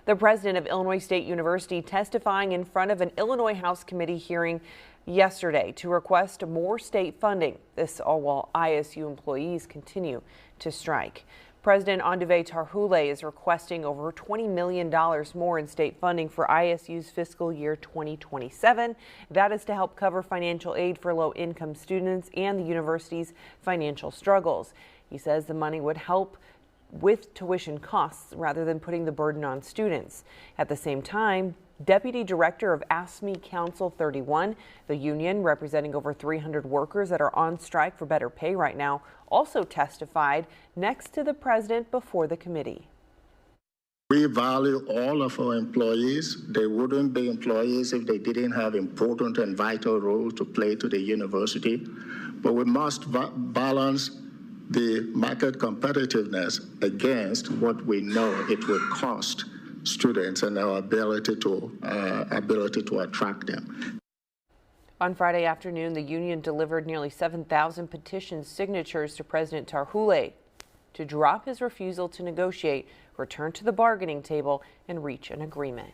The president of Illinois State University testifying in front of an Illinois House Committee hearing yesterday to request more state funding. This all while ISU employees continue to strike. President Anduve Tarhule is requesting over $20 million more in state funding for ISU's fiscal year 2027. That is to help cover financial aid for low-income students and the university's financial struggles. He says the money would help with tuition costs rather than putting the burden on students. At the same time, Deputy Director of AFSCME Council 31, the union representing over 300 workers that are on strike for better pay right now, also testified next to the president before the committee. We value all of our employees. They wouldn't be employees if they didn't have important and vital roles to play to the university. But we must balance the market competitiveness against what we know it will cost students and our ability to attract them. On Friday afternoon, the union delivered nearly 7,000 petition signatures to President Tarhule to drop his refusal to negotiate, return to the bargaining table, and reach an agreement.